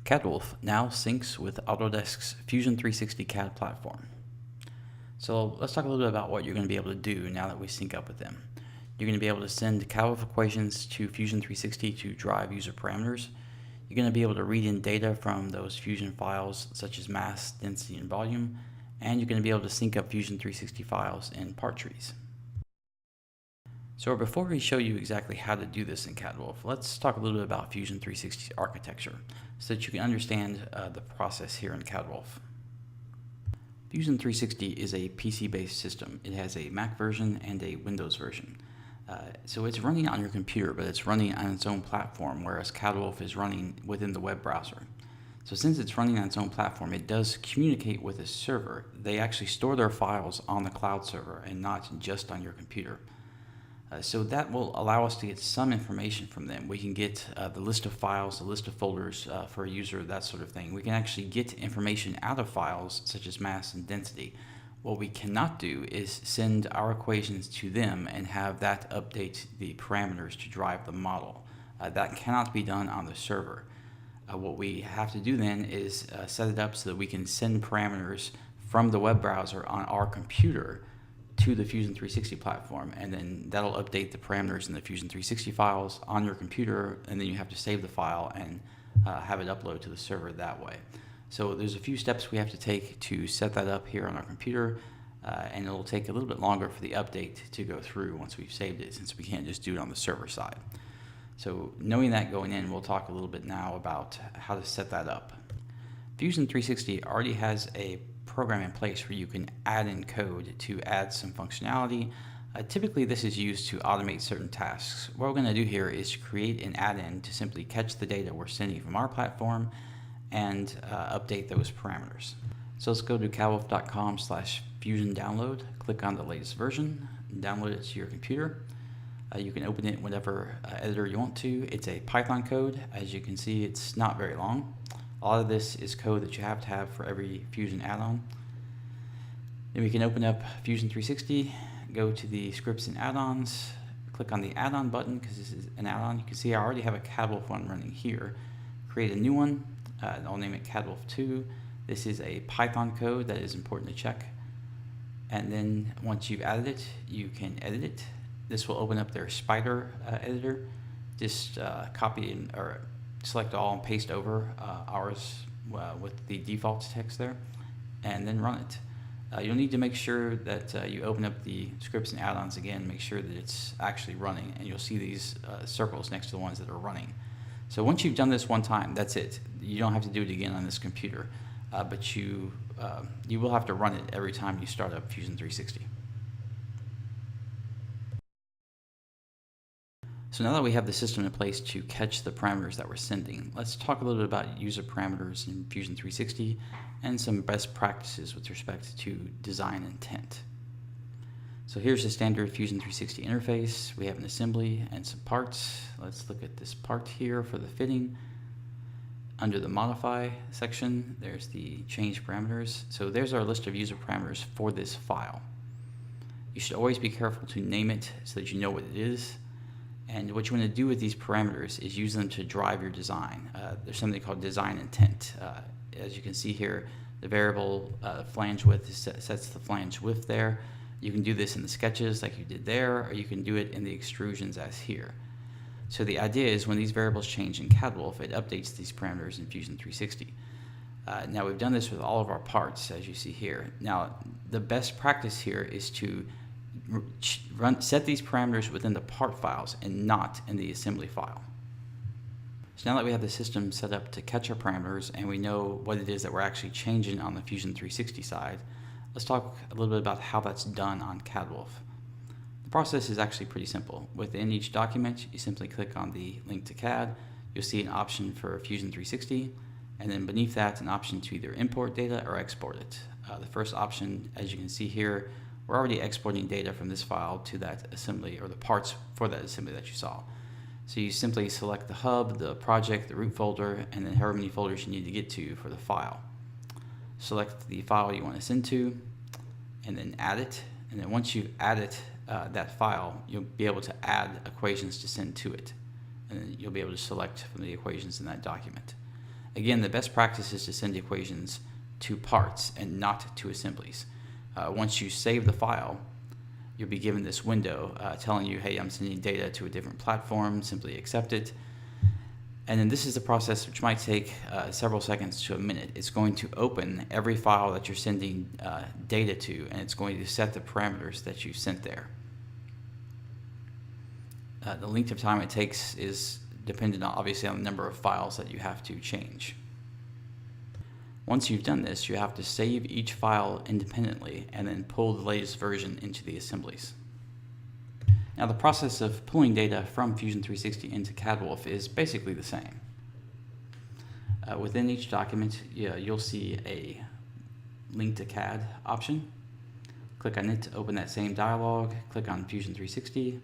CADWOLF now syncs with Autodesk's Fusion 360 CAD platform. So let's talk a little bit about what you're going to be able to do now that we sync up with them. You're going to be able to send CADWOLF equations to Fusion 360 to drive user parameters. You're going to be able to read in data from those Fusion files such as mass, density, and volume, and you're going to be able to sync up Fusion 360 files in part trees. So before we show you exactly how to do this in CADWOLF, let's talk a little bit about Fusion 360's architecture so that you can understand the process here in CADWOLF. Fusion 360 is a PC-based system. It has a Mac version and a Windows version. So it's running on your computer, but it's running on its own platform, whereas CADWOLF is running within the web browser. So since it's running on its own platform, it does communicate with a server. They actually store their files on the cloud server and not just on your computer. So that will allow us to get some information from them. We can get the list of files, the list of folders for a user, that sort of thing. We can actually get information out of files such as mass and density. What we cannot do is send our equations to them and have that update the parameters to drive the model. That cannot be done on the server. What we have to do then is set it up so that we can send parameters from the web browser on our computer to the Fusion 360 platform, and then that'll update the parameters in the Fusion 360 files on your computer, and then you have to save the file and have it upload to the server that way. So there's a few steps we have to take to set that up here on our computer, and it'll take a little bit longer for the update to go through once we've saved it, since we can't just do it on the server side. So knowing that going in, we'll talk a little bit now about how to set that up. Fusion 360 already has a program in place where you can add in code to add some functionality. Typically this is used to automate certain tasks. What we're going to do here is create an add-in to simply catch the data we're sending from our platform and update those parameters. So let's go to cadwolf.com/fusion download, click on the latest version, download it to your computer. You can open it in whatever editor you want to. It's a Python code. As you can see, it's not very long. A lot of this is code that you have to have for every Fusion add-on. Then we can open up Fusion 360, go to the scripts and add-ons, click on the add-on button because this is an add-on. You can see I already have a CADWOLF one running here. Create a new one. I'll name it CADWOLF 2. This is a Python code that is important to check. And then once you've added it, you can edit it. This will open up their Spider editor. Just copy or select all and paste over ours with the default text there, and then run it. You'll need to make sure that you open up the scripts and add-ons again, make sure that it's actually running, and you'll see these circles next to the ones that are running. So once you've done this one time, that's it. You don't have to do it again on this computer, but you will have to run it every time you start up Fusion 360. So now that we have the system in place to catch the parameters that we're sending, let's talk a little bit about user parameters in Fusion 360 and some best practices with respect to design intent. So here's the standard Fusion 360 interface. We have an assembly and some parts. Let's look at this part here for the fitting. Under the modify section, there's the change parameters. So there's our list of user parameters for this file. You should always be careful to name it so that you know what it is. And what you want to do with these parameters is use them to drive your design. There's something called design intent. As you can see here, the variable flange width sets the flange width there. You can do this in the sketches like you did there, or you can do it in the extrusions as here. So the idea is when these variables change in CADWOLF, it updates these parameters in Fusion 360. Now we've done this with all of our parts, as you see here. Now the best practice here is to set these parameters within the part files and not in the assembly file. So now that we have the system set up to catch our parameters and we know what it is that we're actually changing on the Fusion 360 side, let's talk a little bit about how that's done on CADWOLF. The process is actually pretty simple. Within each document, you simply click on the link to CAD. You'll see an option for Fusion 360, and then beneath that, an option to either import data or export it. The first option, as you can see here, we're already exporting data from this file to that assembly, or the parts for that assembly that you saw. So you simply select the hub, the project, the root folder, and then however many folders you need to get to for the file. Select the file you want to send to, and then add it. And then once you've added that file, you'll be able to add equations to send to it. And then you'll be able to select from the equations in that document. Again, the best practice is to send equations to parts and not to assemblies. Once you save the file, you'll be given this window telling you, hey, I'm sending data to a different platform, simply accept it. And then this is the process which might take several seconds to a minute. It's going to open every file that you're sending data to, and it's going to set the parameters that you sent there. The length of time it takes is dependent obviously on the number of files that you have to change. Once you've done this, you have to save each file independently and then pull the latest version into the assemblies. Now the process of pulling data from Fusion 360 into CADWOLF is basically the same. Within each document, you'll see a link to CAD option. Click on it to open that same dialog, click on Fusion 360,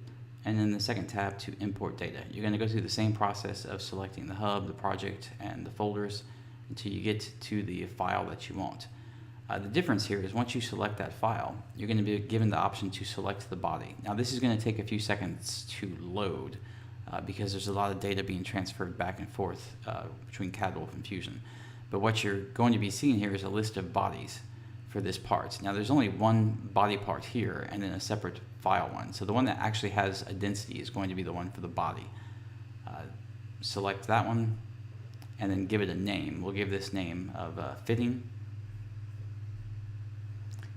and then the second tab to import data. You're going to go through the same process of selecting the hub, the project, and the folders until you get to the file that you want. The difference here is once you select that file, you're going to be given the option to select the body. Now this is going to take a few seconds to load because there's a lot of data being transferred back and forth between CADWOLF and Fusion. But what you're going to be seeing here is a list of bodies for this part. Now there's only one body part here and then a separate file one. So the one that actually has a density is going to be the one for the body. Select that one and then give it a name. We'll give this name of fitting.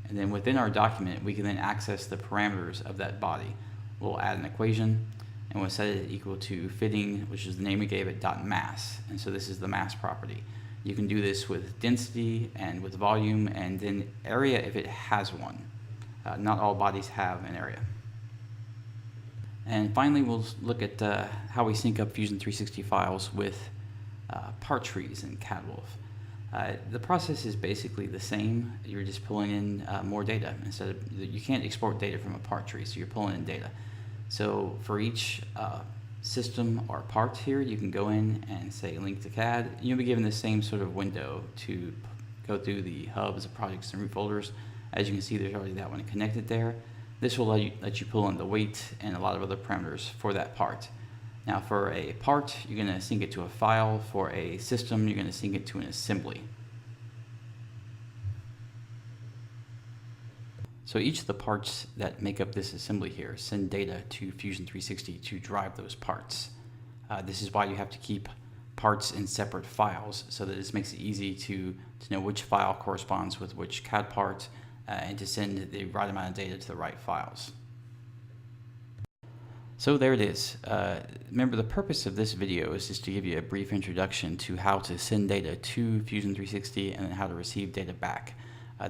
And then within our document, we can then access the parameters of that body. We'll add an equation and we'll set it equal to fitting, which is the name we gave it, .mass. And so this is the mass property. You can do this with density and with volume and then area if it has one. Not all bodies have an area. And finally, we'll look at how we sync up Fusion 360 files with part trees in CADWOLF. The process is basically the same. You're just pulling in more data. Instead of, you can't export data from a part tree, so you're pulling in data. So for each system or part here, you can go in and say link to CAD. You'll be given the same sort of window to go through the hubs, the projects, and root folders. As you can see, there's already that one connected there. This will let you pull in the weight and a lot of other parameters for that part. Now for a part, you're going to sync it to a file. For a system, you're going to sync it to an assembly. So each of the parts that make up this assembly here send data to Fusion 360 to drive those parts. This is why you have to keep parts in separate files so that this makes it easy to know which file corresponds with which CAD part and to send the right amount of data to the right files. So there it is. Remember, the purpose of this video is just to give you a brief introduction to how to send data to Fusion 360 and then how to receive data back.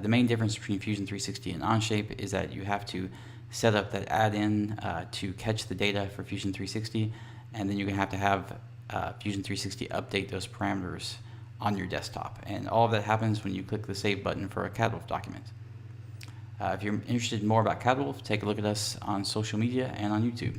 The main difference between Fusion 360 and Onshape is that you have to set up that add-in to catch the data for Fusion 360, and then you're going to have Fusion 360 update those parameters on your desktop. And all of that happens when you click the Save button for a CADWOLF document. If you're interested in more about CADWOLF, take a look at us on social media and on YouTube.